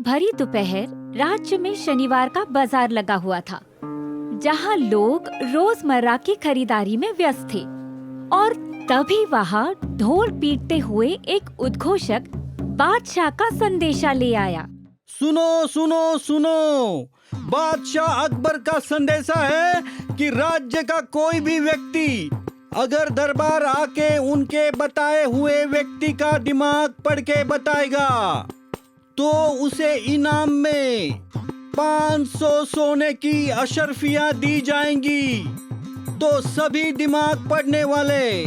भरी दोपहर राज्य में शनिवार का बाजार लगा हुआ था, जहां लोग रोजमर्रा की खरीदारी में व्यस्त थे। और तभी वहां ढोल पीटते हुए एक उद्घोषक बादशाह का संदेशा ले आया। सुनो सुनो सुनो, बादशाह अकबर का संदेशा है कि राज्य का कोई भी व्यक्ति अगर दरबार आके उनके बताए हुए व्यक्ति का दिमाग पढ़ के बताएगा तो उसे इनाम में 500 सोने की अशर्फियां दी जाएंगी। तो सभी दिमाग पढ़ने वाले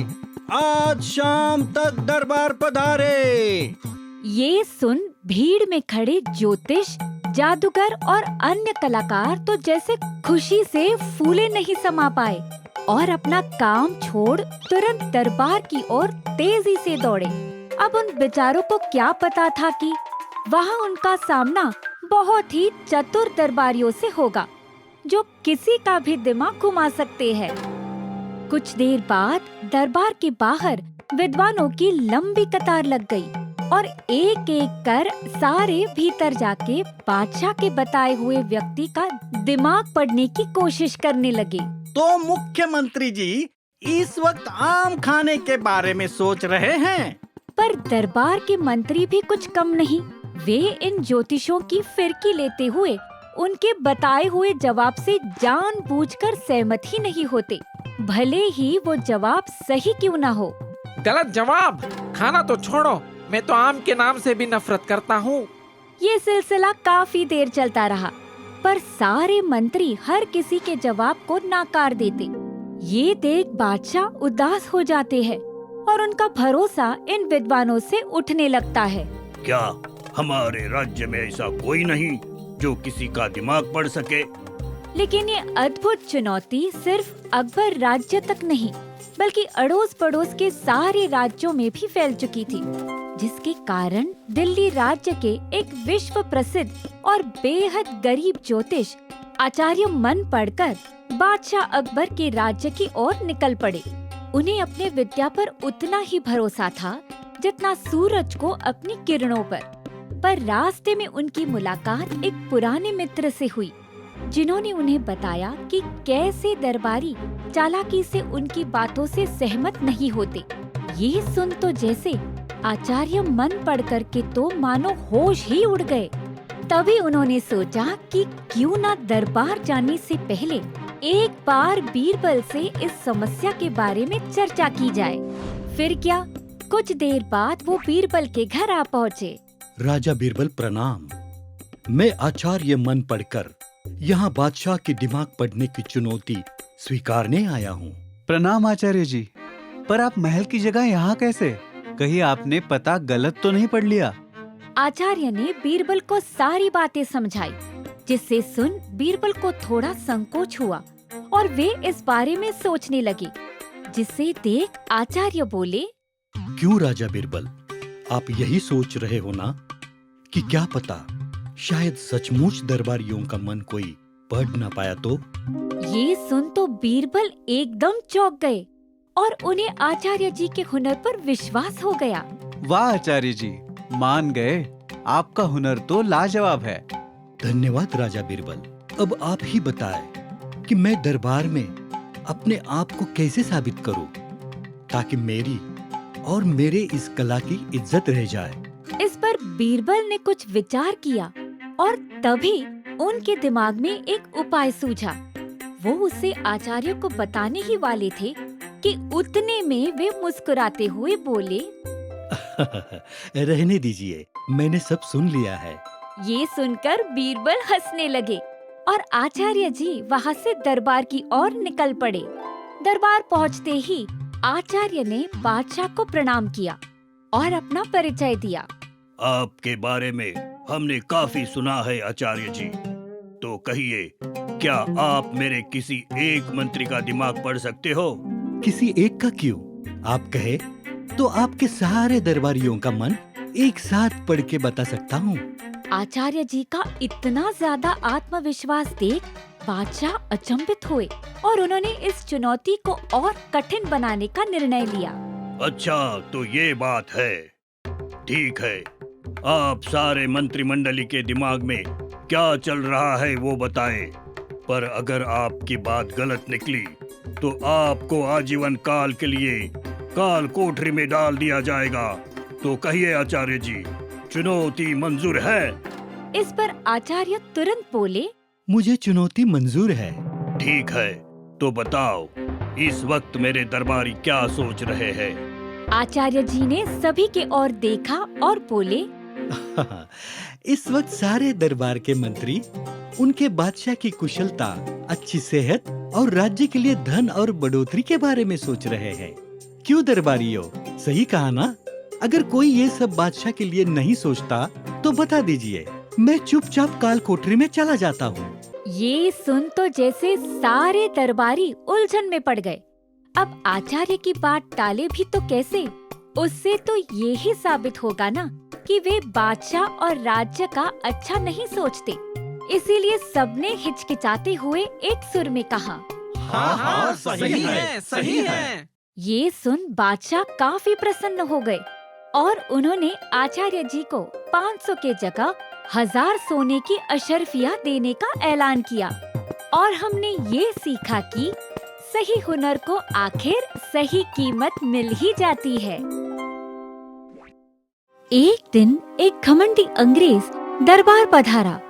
आज शाम तक दरबार पधारे। ये सुन भीड़ में खड़े ज्योतिष, जादूगर और अन्य कलाकार तो जैसे खुशी से फूले नहीं समा पाए और अपना काम छोड़ तुरंत दरबार की ओर तेजी से दौड़े। अब उन बेचारों को क्या पता था कि वहाँ उनका सामना बहुत ही चतुर दरबारियों से होगा, जो किसी का भी दिमाग घुमा सकते हैं। कुछ देर बाद दरबार के बाहर विद्वानों की लंबी कतार लग गई और एक एक कर सारे भीतर जाके बादशाह के बताए हुए व्यक्ति का दिमाग पढ़ने की कोशिश करने लगे। तो मुख्यमंत्री जी इस वक्त आम खाने के बारे में सोच रहे हैं। पर दरबार के मंत्री भी कुछ कम नहीं। वे इन ज्योतिषों की फिरकी लेते हुए उनके बताए हुए जवाब से जानबूझकर सहमत ही नहीं होते, भले ही वो जवाब सही क्यों ना हो। गलत जवाब, खाना तो छोड़ो, मैं तो आम के नाम से भी नफरत करता हूँ। ये सिलसिला काफी देर चलता रहा, पर सारे मंत्री हर किसी के जवाब को नाकार देते। ये देख बादशाह उदास हो जाते हैं और उनका भरोसा इन विद्वानों से उठने लगता है। क्या हमारे राज्य में ऐसा कोई नहीं जो किसी का दिमाग पढ़ सके? लेकिन ये अद्भुत चुनौती सिर्फ अकबर राज्य तक नहीं, बल्कि अड़ोस पड़ोस के सारे राज्यों में भी फैल चुकी थी, जिसके कारण दिल्ली राज्य के एक विश्व प्रसिद्ध और बेहद गरीब ज्योतिष आचार्य मन पढ़कर बादशाह अकबर के राज्य की ओर निकल पड़े। उन्हें अपने विद्या पर उतना ही भरोसा था जितना सूरज को अपनी किरणों पर रास्ते में उनकी मुलाकात एक पुराने मित्र से हुई, जिन्होंने उन्हें बताया कि कैसे दरबारी चालाकी से उनकी बातों से सहमत नहीं होते। ये सुन तो जैसे आचार्य मन पढ़कर के तो मानो होश ही उड़ गए। तभी उन्होंने सोचा कि क्यों ना दरबार जाने से पहले एक बार बीरबल से इस समस्या के बारे में चर्चा की जाए। फिर क्या, कुछ देर बाद वो बीरबल के घर आ पहुँचे। राजा बीरबल प्रणाम। मैं आचार्य मन पढ़कर यहाँ बादशाह के दिमाग पढ़ने की चुनौती स्वीकारने आया हूँ। प्रणाम आचार्य जी, पर आप महल की जगह यहाँ कैसे? कहीं आपने पता गलत तो नहीं पढ़ लिया? आचार्य ने बीरबल को सारी बातें समझाई, जिससे सुन बीरबल को थोड़ा संकोच हुआ और वे इस बारे में सोचने लगे। जिसे देख आचार्य बोले, क्यों राजा बीरबल, आप यही सोच रहे हो ना कि क्या पता शायद सचमुच दरबारियों का मन कोई पढ़ न पाया तो? ये सुन तो बीरबल एकदम चौंक गए और उन्हें आचार्य जी के हुनर पर विश्वास हो गया। वाह आचार्य जी, मान गए, आपका हुनर तो लाजवाब है। धन्यवाद राजा बीरबल। अब आप ही बताएं कि मैं दरबार में अपने आप को कैसे साबित करूं ताकि मेरी और मेरे इस कला की इज्जत रह जाए। इस पर बीरबल ने कुछ विचार किया और तभी उनके दिमाग में एक उपाय सूझा। वो उसे आचार्य को बताने ही वाले थे कि उतने में वे मुस्कुराते हुए बोले, रहने दीजिए, मैंने सब सुन लिया है। ये सुनकर बीरबल हंसने लगे और आचार्य जी वहाँ से दरबार की ओर निकल पड़े। दरबार पहुँचते ही आचार्य ने बादशाह को प्रणाम किया और अपना परिचय दिया। आपके बारे में हमने काफी सुना है आचार्य जी, तो कहिए क्या आप मेरे किसी एक मंत्री का दिमाग पढ़ सकते हो? किसी एक का क्यों, आप कहे तो आपके सारे दरबारियों का मन एक साथ पढ़ के बता सकता हूँ। आचार्य जी का इतना ज्यादा आत्मविश्वास देख बादशाह अचंभित हुए और उन्होंने इस चुनौती को और कठिन बनाने का निर्णय लिया। अच्छा, तो ये बात है। ठीक है, आप सारे मंत्रिमंडली के दिमाग में क्या चल रहा है वो बताएं। पर अगर आपकी बात गलत निकली तो आपको आजीवन काल के लिए काल कोठरी में डाल दिया जाएगा। तो कहिए आचार्य जी, चुनौती मंजूर है? इस पर आचार्य तुरंत बोले, मुझे चुनौती मंजूर है। ठीक है, तो बताओ इस वक्त मेरे दरबारी क्या सोच रहे हैं? आचार्य जी ने सभी के ओर देखा और बोले, इस वक्त सारे दरबार के मंत्री उनके बादशाह की कुशलता, अच्छी सेहत और राज्य के लिए धन और बढ़ोतरी के बारे में सोच रहे हैं। क्यों दरबारियों, सही कहा ना? अगर कोई ये सब बादशाह के लिए नहीं सोचता तो बता दीजिए, मैं चुपचाप काल कोठरी में चला जाता हूँ। ये सुन तो जैसे सारे दरबारी उलझन में पड़ गए। अब आचार्य की बात टाले भी तो कैसे? उससे तो ये ही साबित होगा ना कि वे बादशाह और राज्य का अच्छा नहीं सोचते। इसीलिए सबने हिचकिचाते हुए एक सुर में कहा, हाँ, सही है, सही है। ये सुन बादशाह काफी प्रसन्न हो गए और उन्होंने आचार्य जी को 500 के जगह 1000 सोने की अशर्फिया देने का ऐलान किया। और हमने ये सीखा कि सही हुनर को आखिर सही कीमत मिल ही जाती है। एक दिन एक घमंडी अंग्रेज दरबार पधारा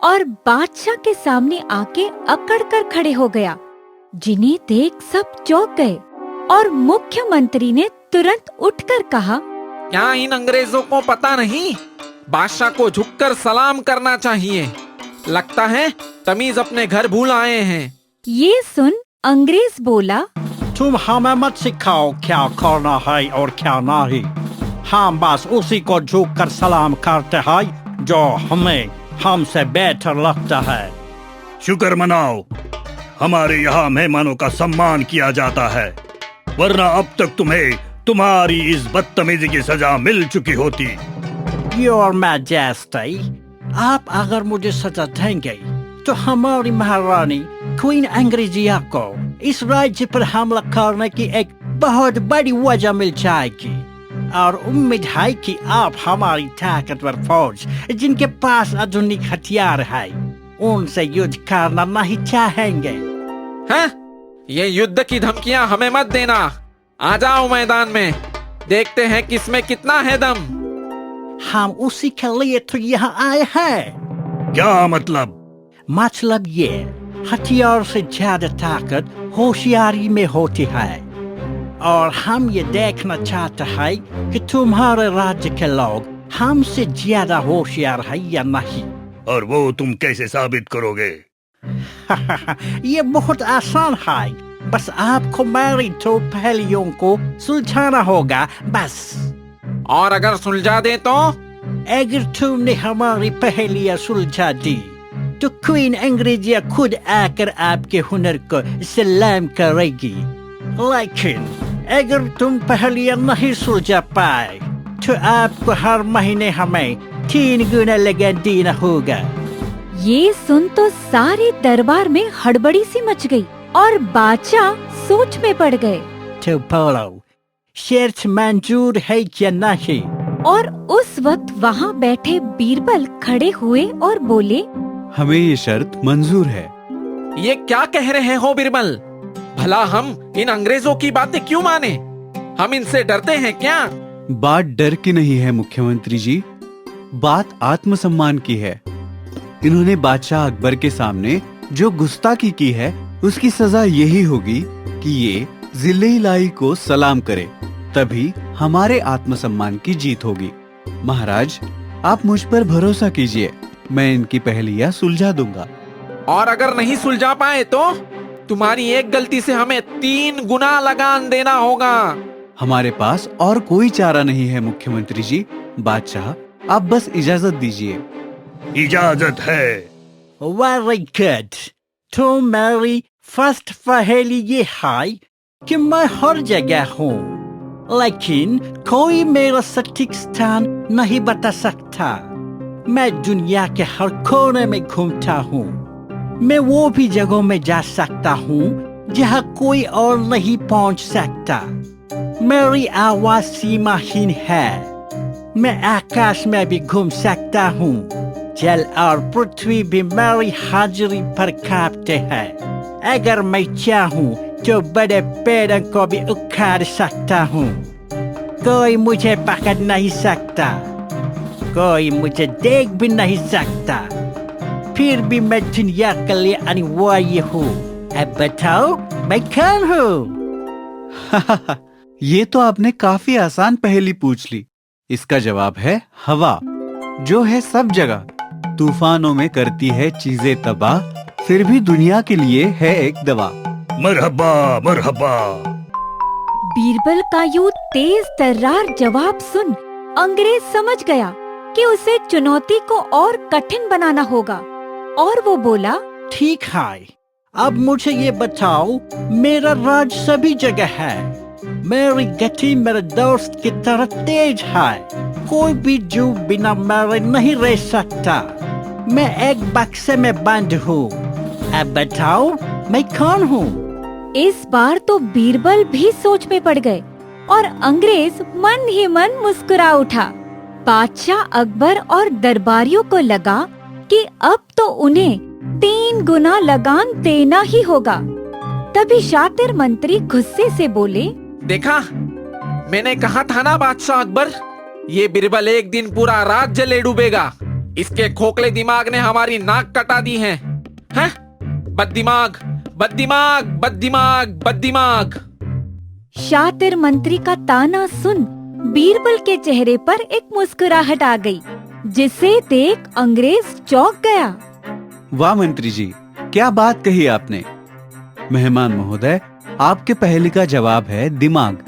और बादशाह के सामने आके अकड़ कर खड़े हो गया, जिन्हें देख सब चौंक गए और मुख्यमंत्री ने तुरंत उठकर कहा, क्या इन अंग्रेजों को पता नहीं? बादशाह को झुककर सलाम करना चाहिए। लगता है तमीज अपने घर भूल आए हैं। ये सुन अंग्रेज बोला, तुम हमें मत सिखाओ क्या करना है और क्या नहीं। हम बस उसी को झुक कर सलाम करते हैं जो हमें हमसे बेहतर लगता है। शुक्र मनाओ, हमारे यहाँ मेहमानों का सम्मान किया जाता है, वरना अब तक तुम्हें तुम्हारी इस बदतमीजी की सजा मिल चुकी होती। योर मैजेस्टी, आप अगर मुझे सजा देंगे तो हमारी महारानी क्वीन एंग्रेजिया को इस राज्य पर हमला करने की एक बहुत बड़ी वजह मिल जाएगी और उम्मीद है कि आप हमारी ताकतवर फौज, जिनके पास आधुनिक हथियार है, उनसे युद्ध करना नहीं चाहेंगे। हैं? ये युद्ध की धमकियां हमें मत देना। आ जाओ मैदान में, देखते हैं किसमें कितना है दम। हम उसी के लिए तो यहाँ आए हैं। क्या मतलब? मतलब ये, हथियार से ज्यादा ताकत होशियारी में होती है और हम ये देखना चाहते हैं कि तुम्हारे राज्य के लोग हमसे ज्यादा होशियार है या नहीं। और वो तुम कैसे साबित करोगे? ये बहुत आसान है, बस आपको मेरी दो पहेलियों को सुलझाना होगा, बस। और अगर सुलझा दे तो? अगर तुमने हमारी पहेलियां सुलझा दी तो क्वीन एंग्रेजिया खुद आकर आपके हुनर को सलाम करेगी। लेकिन अगर तुम पहेलियां नहीं सुलझा पाए तो आपको हर महीने हमें 3 गुना लगन देना होगा। ये सुन तो सारे दरबार में हड़बड़ी सी मच गई और बादशाह सोच में पड़ गए। तो बोलो, शर्त मंजूर है क्या नहीं? और उस वक्त वहाँ बैठे बीरबल खड़े हुए और बोले, हमें ये शर्त मंजूर है। ये क्या कह रहे हो बीरबल? भला हम इन अंग्रेजों की बातें क्यों माने? हम इनसे डरते हैं क्या? बात डर की नहीं है मुख्यमंत्री जी, बात आत्मसम्मान की है। इन्होंने बादशाह अकबर के सामने जो गुस्ताखी की है, उसकी सजा यही होगी कि ये जिले-लाई को सलाम करे, तभी हमारे आत्मसम्मान की जीत होगी। महाराज, आप मुझ पर भरोसा कीजिए, मैं इनकी पहेलियां सुलझा दूंगा। और अगर नहीं सुलझा पाए तो तुम्हारी एक गलती से हमें 3 गुना लगान देना होगा। हमारे पास और कोई चारा नहीं है मुख्यमंत्री जी। बादशाह, आप बस इजाजत दीजिए। इजाजत है। Very good. तो मेरी फर्स्ट पहेली ये है कि मैं हर जगह हूँ, लेकिन कोई मेरा सटीक स्थान नहीं बता सकता। मैं दुनिया के हर कोने में घूमता हूँ। मैं वो भी जगहों में जा सकता हूँ जहाँ कोई और नहीं पहुँच सकता। मेरी आवाज सीमाहीन है। मैं आकाश में भी घूम सकता हूँ। जल और पृथ्वी भी मेरी हाजिरी पर कांपते हैं। अगर मैं चाहूँ तो बड़े पेड़ों को भी उखाड़ सकता हूँ। कोई मुझे पकड़ नहीं सकता, कोई मुझे देख भी नहीं सकता। फिर भी मैं दुनिया के लिए अनिवार्य हूँ। अब बताओ मैं कौन हूँ? ये तो आपने काफी आसान पहेली पूछ ली। इसका जवाब है हवा, जो है सब जगह, तूफानों में करती है चीजें तबाह, फिर भी दुनिया के लिए है एक दवा। मरहबा मरहबा। बीरबल का यूं तेज तर्रार जवाब सुन अंग्रेज समझ गया कि उसे चुनौती को और कठिन बनाना होगा, और वो बोला, ठीक है, अब मुझे ये बताओ, मेरा राज सभी जगह है। मेरी गति मेरे दोस्त की तरह तेज है। कोई भी जीव बिना मेरे नहीं रह सकता। मैं एक बक्से में बंद हूँ। अब बताओ मैं कौन हूँ? इस बार तो बीरबल भी सोच में पड़ गए और अंग्रेज मन ही मन मुस्कुरा उठा। बादशाह अकबर और दरबारियों को लगा कि अब तो उन्हें 3 गुना लगान देना ही होगा। तभी शातिर मंत्री गुस्से से बोले, देखा, मैंने कहा था ना बादशाह अकबर, ये बीरबल एक दिन पूरा राज्य ले डूबेगा। इसके खोखले दिमाग ने हमारी नाक कटा दी है। हैं? बददिमाग, बददिमाग, बददिमाग, बददिमाग। शातिर मंत्री का ताना सुन बीरबल के चेहरे पर एक मुस्कुराहट आ गई, जिसे देख अंग्रेज चौंक गया। वाह मंत्री जी, क्या बात कही आपने। मेहमान महोदय, आपके पहेली का जवाब है दिमाग,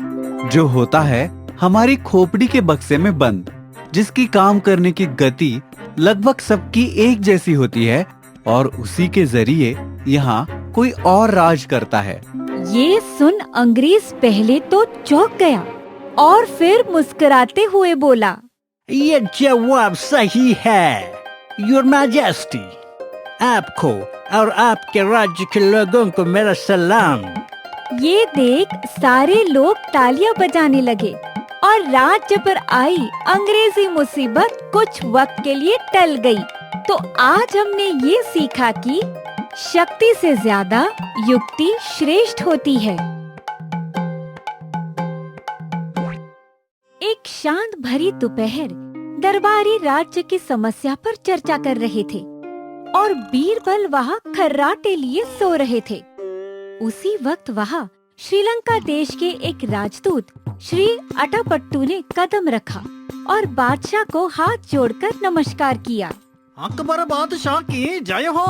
जो होता है हमारी खोपड़ी के बक्से में बंद, जिसकी काम करने की गति लगभग सबकी एक जैसी होती है, और उसी के जरिए यहाँ कोई और राज करता है। ये सुन अंग्रेज पहले तो चौंक गया और फिर मुस्कुराते हुए बोला, ये जवाब सही है, योर मैजेस्टी। आपको और आपके राज्य के लोगों को मेरा सलाम। ये देख सारे लोग तालियां बजाने लगे और राज्य पर आई अंग्रेजी मुसीबत कुछ वक्त के लिए टल गई। तो आज हमने ये सीखा कि शक्ति से ज्यादा युक्ति श्रेष्ठ होती है। एक शांत भरी दोपहर दरबारी राज्य की समस्या पर चर्चा कर रहे थे और बीरबल वहाँ खर्राटे लिए सो रहे थे। उसी वक्त वहाँ श्रीलंका देश के एक राजदूत श्री अटापट्टू ने कदम रखा और बादशाह को हाथ जोड़कर नमस्कार किया। अकबर बादशाह की जय हो।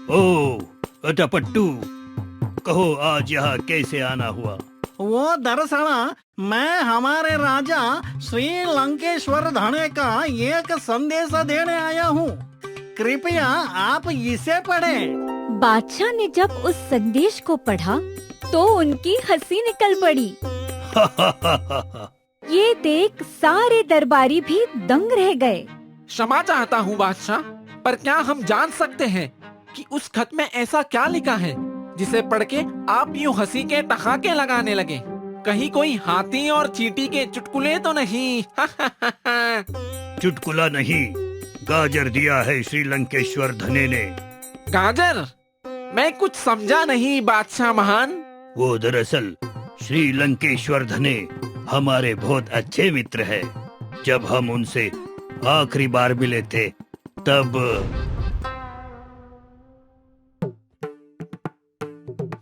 ओ अटापट्टू, कहो आज यहाँ कैसे आना हुआ? वो दरअसल मैं हमारे राजा श्री लंकेश्वर धने का एक संदेश देने आया हूँ। कृपया आप इसे पढ़ें। बादशाह ने जब उस संदेश को पढ़ा तो उनकी हंसी निकल पड़ी। ये देख सारे दरबारी भी दंग रह गए। क्षमा चाहता हूँ बादशाह, पर क्या हम जान सकते हैं कि उस खत में ऐसा क्या लिखा है जिसे पढ़ के आप यूँ हंसी के ठहाके लगाने लगे? कहीं कोई हाथी और चींटी के चुटकुले तो नहीं? चुटकुला नहीं, गाजर दिया है श्री लंकेश्वर धने ने। गाजर? मैं कुछ समझा नहीं बादशाह महान। वो दरअसल श्री लंकेश्वर धने हमारे बहुत अच्छे मित्र हैं। जब हम उनसे आखिरी बार मिले थे तब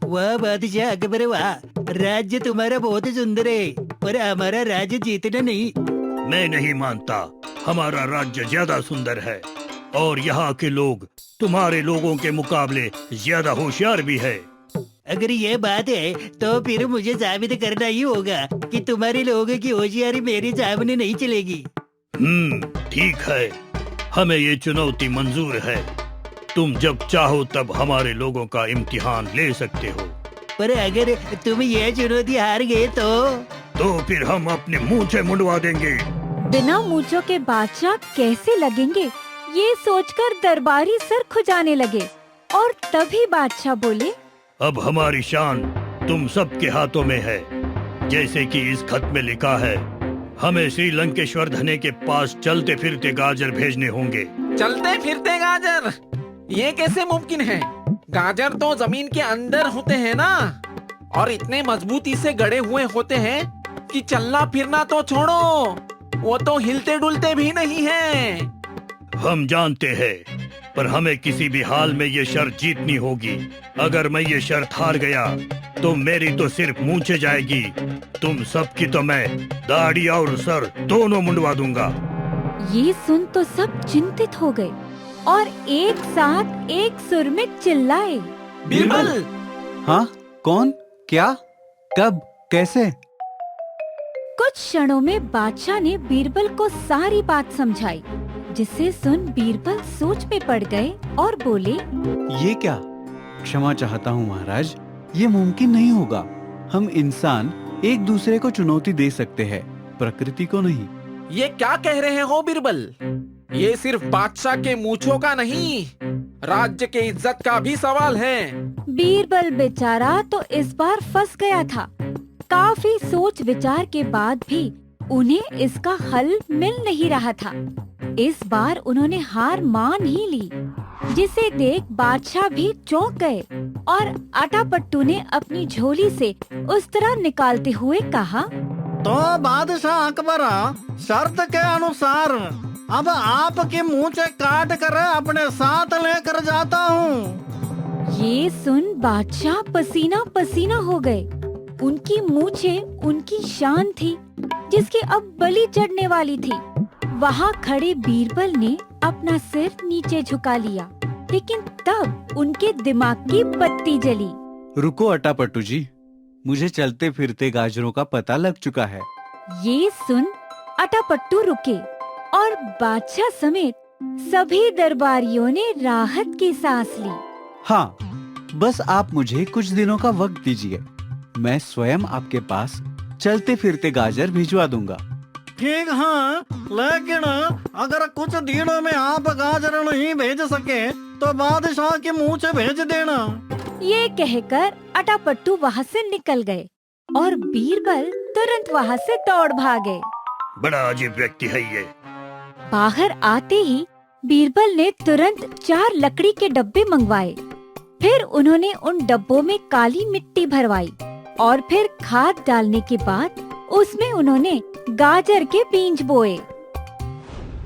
वाह बादशाह अकबर वाह, राज्य तुम्हारा बहुत सुंदर है, पर हमारा राज्य जीतना नहीं। मैं नहीं मानता, हमारा राज्य ज्यादा सुंदर है और यहाँ के लोग तुम्हारे लोगों के मुकाबले ज्यादा होशियार भी है। अगर ये बात है तो फिर मुझे साबित करना ही होगा कि तुम्हारे लोगों की होशियारी मेरे सामने नहीं चलेगी। ठीक है, हमें ये चुनौती मंजूर है। तुम जब चाहो तब हमारे लोगों का इम्तिहान ले सकते हो। पर अगर तुम ये चुनौती हार गए तो फिर हम अपने मूंछें मुंडवा देंगे। बिना मूंछों के बादशाह कैसे लगेंगे, ये सोचकर दरबारी सर खुजाने लगे। और तभी बादशाह बोले, अब हमारी शान तुम सबके हाथों में है। जैसे कि इस खत में लिखा है, हमें श्रीलंकेश्वर धने के पास चलते फिरते गाजर भेजने होंगे। चलते फिरते गाजर, ये कैसे मुमकिन है? गाजर तो जमीन के अंदर होते हैं ना, और इतने मजबूती से गड़े हुए होते हैं कि चलना फिरना तो छोड़ो, वो तो हिलते डुलते भी नहीं हैं। हम जानते हैं, पर हमें किसी भी हाल में ये शर्त जीतनी होगी। अगर मैं ये शर्त हार गया तो मेरी तो सिर्फ मूंछें जाएगी, तुम सबकी तो मैं दाढ़ी और सर दोनों मुंडवा दूंगा। ये सुन तो सब चिंतित हो गए और एक साथ एक सुर में चिल्लाए, बीरबल! हाँ, कौन, क्या, कब, कैसे? कुछ क्षणों में बादशाह ने बीरबल को सारी बात समझाई, जिसे सुन बीरबल सोच में पड़ गए और बोले, ये क्या? क्षमा चाहता हूँ महाराज, ये मुमकिन नहीं होगा। हम इंसान एक दूसरे को चुनौती दे सकते हैं, प्रकृति को नहीं। ये क्या कह रहे हो बीरबल? ये सिर्फ बादशाह के मूंछों का नहीं, राज्य के इज्जत का भी सवाल है। बीरबल बेचारा तो इस बार फंस गया था। काफी सोच विचार के बाद भी उन्हें इसका हल मिल नहीं रहा था। इस बार उन्होंने हार मान ही ली, जिसे देख बादशाह भी चौंक गए और आटापट्टू ने अपनी झोली से उस तरह निकालते हुए कहा, तो बादशाह अकबर, शर्त के अनुसार अब आपके मूंछें काट कर अपने साथ लेकर जाता हूँ। ये सुन बादशाह पसीना पसीना हो गए। उनकी मूंछें उनकी शान थी, जिसकी अब बलि चढ़ने वाली थी। वहाँ खड़े बीरबल ने अपना सिर नीचे झुका लिया, लेकिन तब उनके दिमाग की बत्ती जली। रुको अटापट्टू जी, मुझे चलते फिरते गाजरों का पता लग चुका है। ये सुन अटापट्टू रुके और बादशाह समेत सभी दरबारियों ने राहत की सांस ली। हाँ, बस आप मुझे कुछ दिनों का वक्त दीजिए, मैं स्वयं आपके पास चलते फिरते गाजर भिजवा दूंगा। ठीक है, लेकिन अगर कुछ दिनों में आप गाजर नहीं भेज सके तो बादशाह के मूंछें भेज देना। ये कहकर अटापट्टू वहाँ से निकल गए और बीरबल तुरंत वहाँ से दौड़ भागे। बड़ा अजीब व्यक्ति है ये। बाहर आते ही बीरबल ने तुरंत 4 लकड़ी के डब्बे मंगवाए। फिर उन्होंने उन डब्बों में काली मिट्टी भरवाई और फिर खाद डालने के बाद उसमें उन्होंने गाजर के बीज बोए।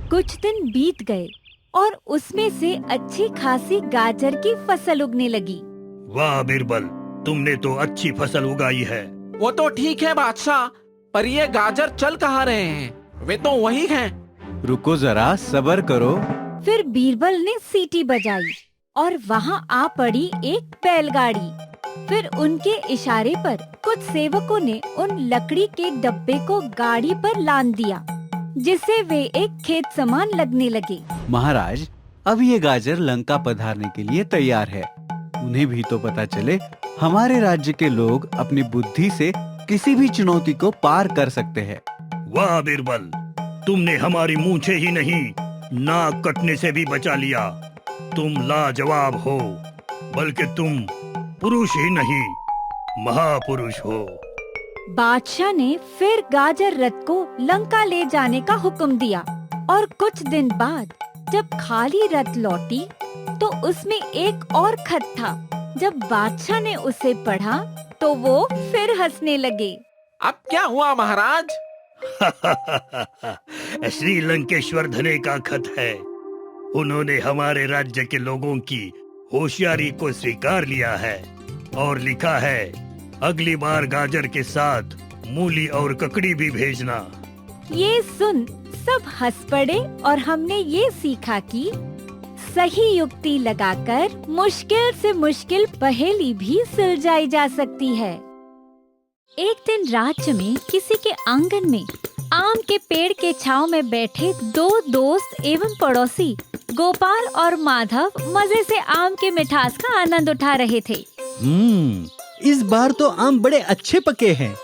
कुछ दिन बीत गए और उसमें से अच्छी खासी गाजर की फसल उगने लगी। वाह बीरबल, तुमने तो अच्छी फसल उगाई है। वो तो ठीक है बादशाह, पर ये गाजर चल कहाँ रहे हैं? वे तो वही हैं। रुको जरा, सब्र करो। फिर बीरबल ने सीटी बजाई और वहाँ आ पड़ी एक बैलगाड़ी। फिर उनके इशारे पर कुछ सेवकों ने उन लकड़ी के डब्बे को गाड़ी पर लाद दिया, जिससे वे एक खेत समान लगने लगे। महाराज, अब ये गाजर लंका पधारने के लिए तैयार है। उन्हें भी तो पता चले हमारे राज्य के लोग अपनी बुद्धि से किसी भी चुनौती को पार कर सकते हैं। वाह बीरबल, तुमने हमारी मूंछें ही नहीं, नाक कटने से भी बचा लिया। तुम लाजवाब हो, बल्कि तुम पुरुष ही नहीं, महापुरुष हो। बादशाह ने फिर गाजर रथ को लंका ले जाने का हुक्म दिया और कुछ दिन बाद जब खाली रथ लौटी तो उसमें एक और खत था। जब बादशाह ने उसे पढ़ा तो वो फिर हंसने लगे। अब क्या हुआ महाराज? श्रीलंकेश्वर धने का खत है। उन्होंने हमारे राज्य के लोगों की होशियारी को स्वीकार लिया है और लिखा है, अगली बार गाजर के साथ मूली और ककड़ी भी भेजना। ये सुन सब हंस पड़े और हमने ये सीखा कि सही युक्ति लगाकर मुश्किल से मुश्किल पहेली भी सुलझाई जा सकती है। एक दिन राज्य में किसी के आंगन में आम के पेड़ के छांव में बैठे 2 दोस्त एवं पड़ोसी गोपाल और माधव मजे से आम के मिठास का आनंद उठा रहे थे। इस बार तो आम बड़े अच्छे पके हैं।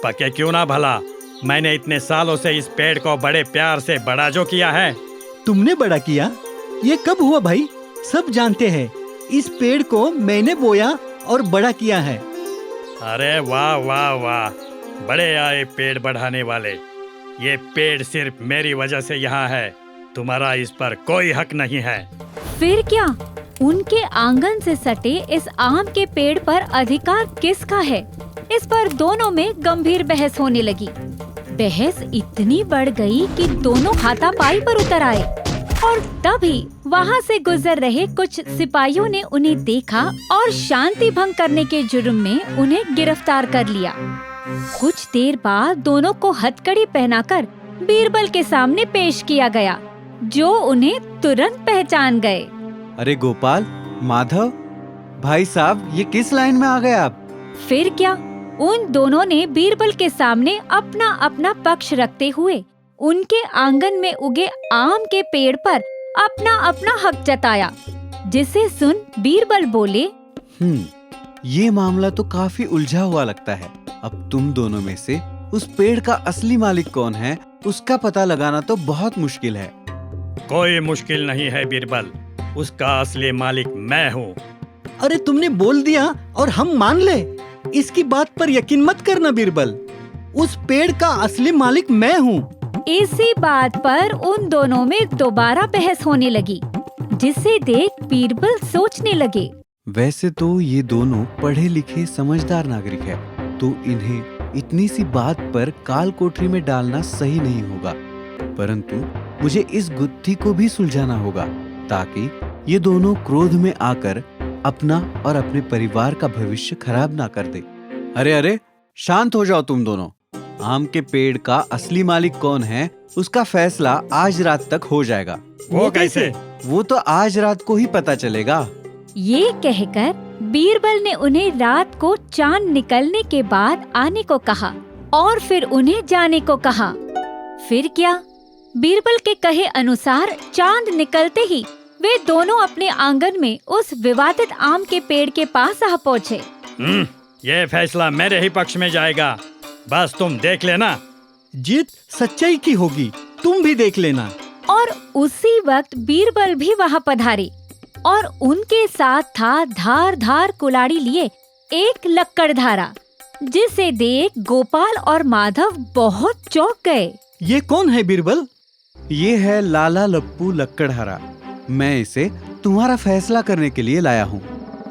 पके क्यों ना भला, मैंने इतने सालों से इस पेड़ को बड़े प्यार से बड़ा जो किया है। तुमने बड़ा किया? ये कब हुआ भाई? सब जानते हैं इस पेड़ को मैंने बोया और बड़ा किया है। अरे वाह वाह वाह, बड़े आए पेड़ बढ़ाने वाले। ये पेड़ सिर्फ मेरी वजह से यहाँ है, तुम्हारा इस पर कोई हक नहीं है। फिर क्या, उनके आंगन से सटे इस आम के पेड़ पर अधिकार किसका है? इस पर दोनों में गंभीर बहस होने लगी। बहस इतनी बढ़ गई कि दोनों हाथापाई पर उतर आए और तभी वहाँ से गुजर रहे कुछ सिपाहियों ने उन्हें देखा और शांति भंग करने के जुर्म में उन्हें गिरफ्तार कर लिया। कुछ देर बाद दोनों को हथकड़ी पहनाकर बीरबल के सामने पेश किया गया, जो उन्हें तुरंत पहचान गए। अरे गोपाल, माधव, भाई साहब, ये किस लाइन में आ गए आप? फिर क्या, उन दोनों ने बीरबल के सामने अपना अपना पक्ष रखते हुए उनके आंगन में उगे आम के पेड़ पर अपना अपना हक जताया, जिसे सुन बीरबल बोले, ये मामला तो काफी उलझा हुआ लगता है। अब तुम दोनों में से उस पेड़ का असली मालिक कौन है, उसका पता लगाना तो बहुत मुश्किल है। कोई मुश्किल नहीं है बीरबल, उसका असली मालिक मैं हूँ। अरे तुमने बोल दिया और हम मान ले। इसकी बात पर यकीन मत करना बीरबल, उस पेड़ का असली मालिक मैं हूँ। इसी बात पर उन दोनों में दोबारा बहस होने लगी, जिसे देख बीरबल सोचने लगे। वैसे तो ये दोनों पढ़े लिखे समझदार नागरिक है, तो इन्हें इतनी सी बात पर काल कोठरी में डालना सही नहीं होगा, परंतु मुझे इस गुत्थी को भी सुलझाना होगा, ताकि ये दोनों क्रोध में आकर अपना और अपने परिवार का भविष्य खराब ना कर दे। अरे अरे, शांत हो जाओ तुम दोनों। आम के पेड़ का असली मालिक कौन है, उसका फैसला आज रात तक हो जाएगा। वो कैसे? वो तो आज रात को ही पता चलेगा। ये कहकर बीरबल ने उन्हें रात को चांद निकलने के बाद आने को कहा और फिर उन्हें जाने को कहा। फिर क्या, बीरबल के कहे अनुसार चांद निकलते ही वे दोनों अपने आंगन में उस विवादित आम के पेड़ के पास आ पहुँचे। ये फैसला मेरे ही पक्ष में जाएगा, बस तुम देख लेना। जीत सच्चाई की होगी, तुम भी देख लेना। और उसी वक्त बीरबल भी वहाँ पधारे और उनके साथ था धार धार कुलाड़ी लिए एक लक्कड़धारा, जिसे देख गोपाल और माधव बहुत चौंक गए। ये कौन है बीरबल? ये है लाला लप्पू लक्कड़हारा। मैं इसे तुम्हारा फैसला करने के लिए लाया हूँ।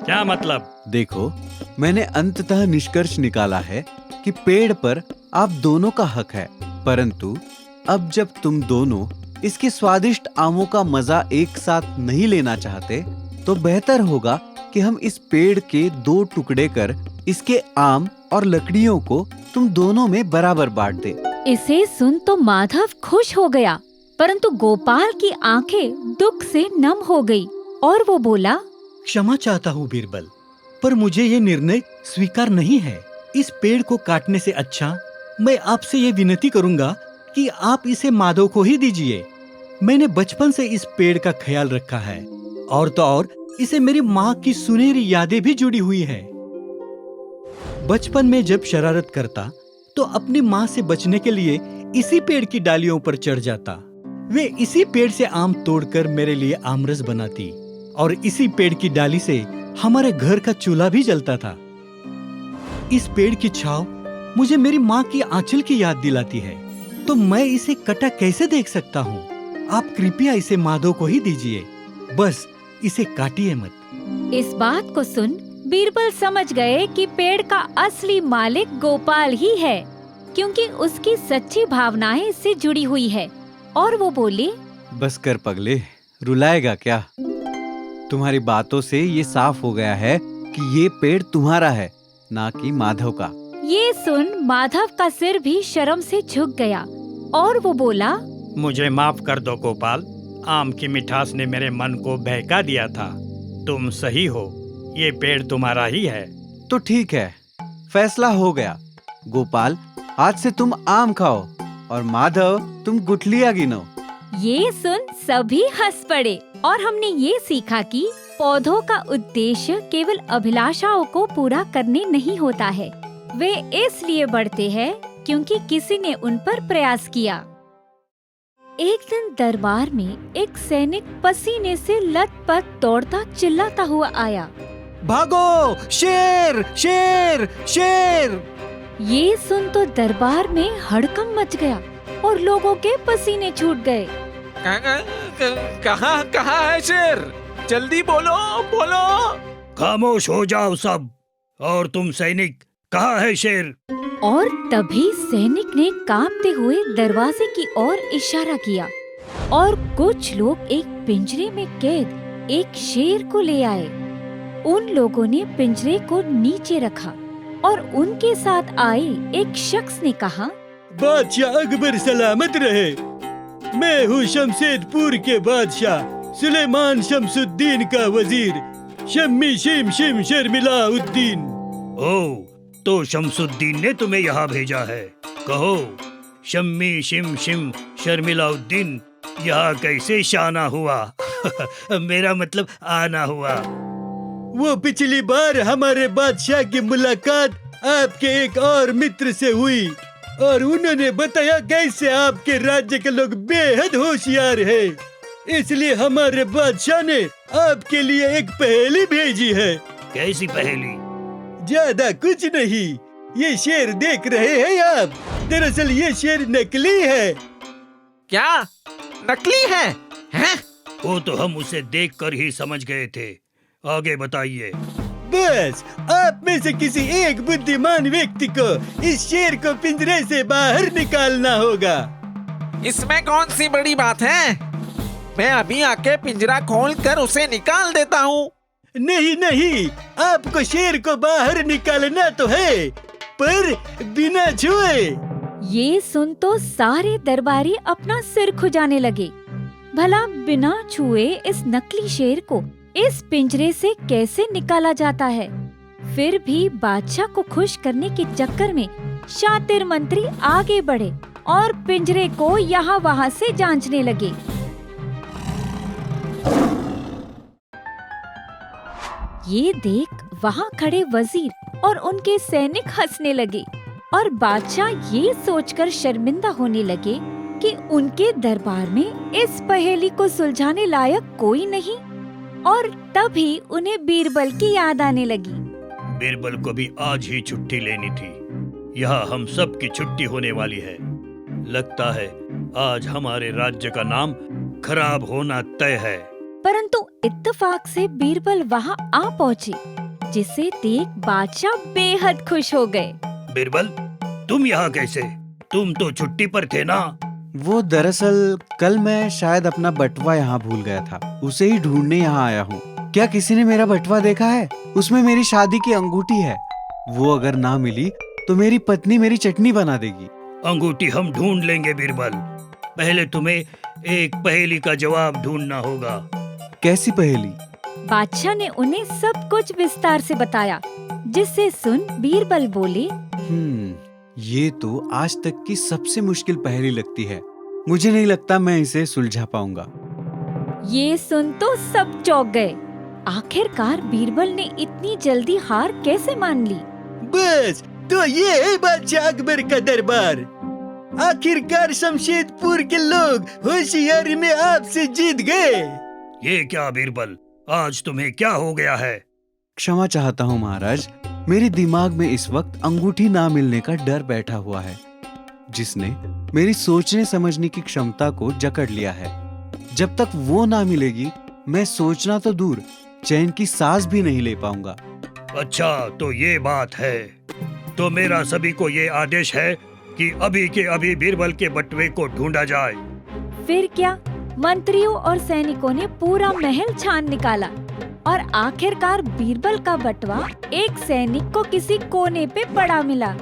क्या मतलब? देखो, मैंने अंततः निष्कर्ष निकाला है कि पेड़ पर आप दोनों का हक है, परंतु अब जब तुम दोनों इसके स्वादिष्ट आमों का मजा एक साथ नहीं लेना चाहते, तो बेहतर होगा कि हम इस पेड़ के 2 टुकड़े कर इसके आम और लकड़ियों को तुम दोनों में बराबर बांट दे। इसे सुन तो माधव खुश हो गया, परंतु गोपाल की आंखें दुख से नम हो गई और वो बोला, क्षमा चाहता हूँ बीरबल, पर मुझे ये निर्णय स्वीकार नहीं है। इस पेड़ को काटने से अच्छा मैं आपसे ये विनती करूंगा कि आप इसे माधव को ही दीजिए। मैंने बचपन से इस पेड़ का ख्याल रखा है, और तो और इसे मेरी माँ की सुनहरी यादें भी जुड़ी हुई है। बचपन में जब शरारत करता तो अपनी माँ से बचने के लिए इसी पेड़ की डालियों पर चढ़ जाता। वे इसी पेड़ से आम तोड़कर मेरे लिए आमरस बनाती और इसी पेड़ की डाली से हमारे घर का चूल्हा भी जलता था। इस पेड़ की छांव मुझे मेरी माँ की आंचल की याद दिलाती है, तो मैं इसे कटा कैसे देख सकता हूँ? आप कृपया इसे माधव को ही दीजिए, बस इसे काटिए मत। इस बात को सुन बीरबल समझ गए कि पेड़ का असली मालिक गोपाल ही है, क्योंकि उसकी सच्ची भावनाएं इससे जुड़ी हुई है। और वो बोले, बस कर पगले, रुलाएगा क्या? तुम्हारी बातों से ये साफ हो गया है कि ये पेड़ तुम्हारा है, ना कि माधव का। ये सुन माधव का सिर भी शर्म से झुक गया और वो बोला, मुझे माफ कर दो गोपाल, आम की मिठास ने मेरे मन को बहका दिया था। तुम सही हो, ये पेड़ तुम्हारा ही है। तो ठीक है, फैसला हो गया। गोपाल, आज से तुम आम खाओ और माधव तुम गुठलियां गिनो। ये सुन सभी हंस पड़े और हमने ये सीखा कि पौधों का उद्देश्य केवल अभिलाषाओं को पूरा करने नहीं होता है, वे इसलिए बढ़ते हैं क्योंकि किसी ने उन पर प्रयास किया। एक दिन दरबार में एक सैनिक पसीने से लथपथ दौड़ता चिल्लाता हुआ आया, भागो, शेर शेर शेर! ये सुन तो दरबार में हड़कंप मच गया और लोगों के पसीने छूट गए। कहाँ कहाँ है शेर? जल्दी बोलो बोलो। खामोश हो जाओ सब। और तुम सैनिक, कहाँ है शेर? और तभी सैनिक ने कांपते हुए दरवाजे की ओर इशारा किया और कुछ लोग एक पिंजरे में कैद एक शेर को ले आए। उन लोगों ने पिंजरे को नीचे रखा और उनके साथ आए एक शख्स ने कहा, बादशाह अकबर सलामत रहे। मैं हूँ शमशेदपुर के बादशाह सुलेमान शमसुद्दीन का वजीर शम्मी शिम शिम शर्मिलाउद्दीन। ओ, तो शमसुद्दीन ने तुम्हें यहाँ भेजा है। कहो, शम्मी शिम शिम शर्मिलाउद्दीन यहाँ कैसे शाना हुआ? मेरा मतलब आना हुआ। वो पिछली बार हमारे बादशाह की मुलाकात आपके एक और मित्र से हुई और उन्होंने बताया कैसे आपके राज्य के लोग बेहद होशियार हैं। इसलिए हमारे बादशाह ने आपके लिए एक पहेली भेजी है। कैसी पहेली? ज्यादा कुछ नहीं, ये शेर देख रहे हैं आप? दरअसल ये शेर नकली है। क्या नकली है? हैं? वो तो हम उसे देखकर ही समझ गए थे। आगे बताइए। बस आप में से किसी एक बुद्धिमान व्यक्ति को इस शेर को पिंजरे से बाहर निकालना होगा। इसमें कौन सी बड़ी बात है? मैं अभी आके पिंजरा खोल कर उसे निकाल देता हूँ। नहीं नहीं, आपको शेर को बाहर निकालना तो है, पर बिना छुए। ये सुन तो सारे दरबारी अपना सिर खुजाने लगे। भला बिना छुए इस नकली शेर को इस पिंजरे से कैसे निकाला जाता है? फिर भी बादशाह को खुश करने के चक्कर में शातिर मंत्री आगे बढ़े और पिंजरे को यहाँ वहाँ से जांचने लगे। ये देख वहाँ खड़े वजीर और उनके सैनिक हंसने लगे और बादशाह ये सोचकर शर्मिंदा होने लगे कि उनके दरबार में इस पहेली को सुलझाने लायक कोई नहीं। और तभी उन्हें बीरबल की याद आने लगी। बीरबल को भी आज ही छुट्टी लेनी थी। यहाँ हम सब की छुट्टी होने वाली है। लगता है आज हमारे राज्य का नाम खराब होना तय है। परंतु इत्तेफाक से बीरबल वहाँ आ पहुँचे, जिसे देख बादशाह बेहद खुश हो गए। बीरबल, तुम यहाँ कैसे? तुम तो छुट्टी पर थे ना? वो दरअसल कल मैं शायद अपना बटवा यहाँ भूल गया था, उसे ही ढूंढने यहाँ आया हूँ। क्या किसी ने मेरा बटवा देखा है? उसमें मेरी शादी की अंगूठी है। वो अगर ना मिली तो मेरी पत्नी मेरी चटनी बना देगी। अंगूठी हम ढूंढ लेंगे बीरबल। पहले तुम्हें एक पहेली का जवाब ढूंढना होगा। कैसी पहेली? बादशाह ने उन्हें सब कुछ विस्तार से बताया, जिससे सुन बीरबल बोले, ये तो आज तक की सबसे मुश्किल पहेली लगती है। मुझे नहीं लगता मैं इसे सुलझा पाऊंगा। ये सुन तो सब चौंक गए। आखिरकार बीरबल ने इतनी जल्दी हार कैसे मान ली? बस तो ये है बादशाह अकबर का दरबार। आखिरकार शमशेदपुर के लोग होशियारी में आपसे जीत गए। ये क्या बीरबल, आज तुम्हें क्या हो गया है? क्षमा चाहता हूँ महाराज, मेरे दिमाग में इस वक्त अंगूठी ना मिलने का डर बैठा हुआ है, जिसने मेरी सोचने समझने की क्षमता को जकड़ लिया है। जब तक वो ना मिलेगी मैं सोचना तो दूर, चैन की सांस भी नहीं ले पाऊंगा। अच्छा तो ये बात है। तो मेरा सभी को ये आदेश है कि अभी के अभी बीरबल के बटवे को ढूंढा जाए। फिर क्या, मंत्रियों और सैनिकों ने पूरा महल छान निकाला और आखिरकार बीरबल का बटवा एक सैनिक को किसी कोने पे पड़ा मिला,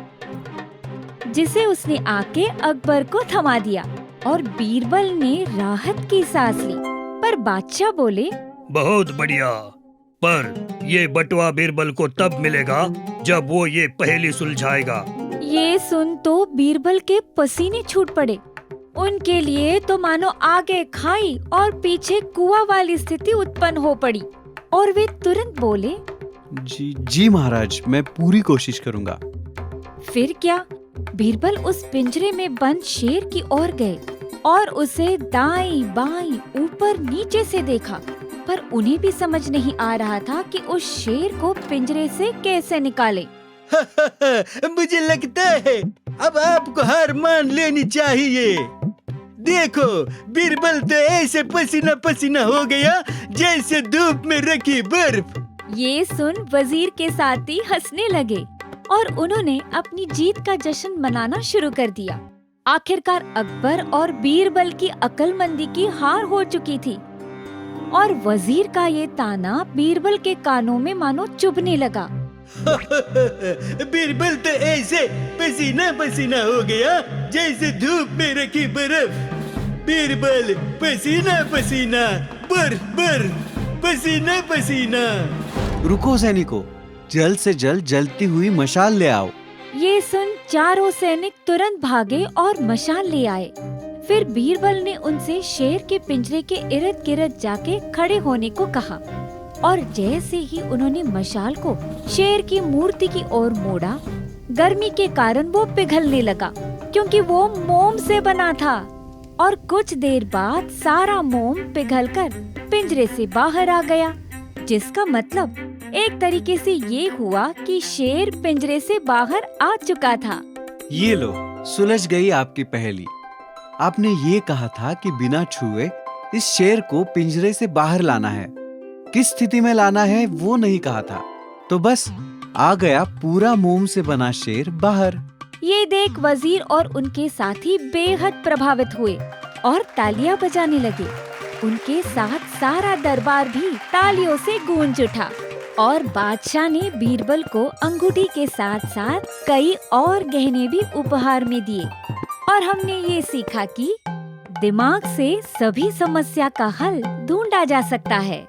जिसे उसने आके अकबर को थमा दिया और बीरबल ने राहत की सांस ली। पर बादशाह बोले, बहुत बढ़िया, पर ये बटवा बीरबल को तब मिलेगा जब वो ये पहेली सुलझाएगा। ये सुन तो बीरबल के पसीने छूट पड़े। उनके लिए तो मानो आगे खाई और पीछे कुआं वाली स्थिति उत्पन्न हो पड़ी और वे तुरंत बोले, जी महाराज, मैं पूरी कोशिश करूंगा। फिर क्या, बीरबल उस पिंजरे में बंद शेर की ओर गए और उसे दाईं बाईं ऊपर नीचे से देखा, पर उन्हें भी समझ नहीं आ रहा था कि उस शेर को पिंजरे से कैसे निकाले। मुझे लगता है अब आपको हार मान लेनी चाहिए। देखो, बीरबल तो ऐसे पसीना पसीना हो गया जैसे धूप में रखी बर्फ। ये सुन वजीर के साथी हंसने लगे और उन्होंने अपनी जीत का जश्न मनाना शुरू कर दिया। आखिरकार अकबर और बीरबल की अक्लमंदी की हार हो चुकी थी और वजीर का ये ताना बीरबल के कानों में मानो चुभने लगा। बीरबल तो ऐसे पसीना पसीना हो गया जैसे धूप में रखी बर्फ। बीरबल पसीना पसीना, बर्फ बर्फ, पसीना पसीना। रुको सैनिकों, जल्द से जल्द जलती हुई मशाल ले आओ। ये सुन चारों सैनिक तुरंत भागे और मशाल ले आए। फिर बीरबल ने उनसे शेर के पिंजरे के इर्द गिर्द जाके खड़े होने को कहा और जैसे ही उन्होंने मशाल को शेर की मूर्ति की ओर मोड़ा, गर्मी के कारण वो पिघलने लगा क्योंकि वो मोम से बना था और कुछ देर बाद सारा मोम पिघलकर पिंजरे से बाहर आ गया, जिसका मतलब एक तरीके से ये हुआ कि शेर पिंजरे से बाहर आ चुका था। ये लो, सुलझ गई आपकी पहेली। आपने ये कहा था कि बिना छुए इस शेर को पिंजरे से बाहर लाना है, किस स्थिति में लाना है वो नहीं कहा था, तो बस आ गया पूरा मोम से बना शेर बाहर। ये देख वजीर और उनके साथी बेहद प्रभावित हुए और तालियां बजाने लगे। उनके साथ सारा दरबार भी तालियों से गूंज उठा और बादशाह ने बीरबल को अंगूठी के साथ साथ कई और गहने भी उपहार में दिए। और हमने ये सीखा कि दिमाग से सभी समस्या का हल ढूंढा जा सकता है।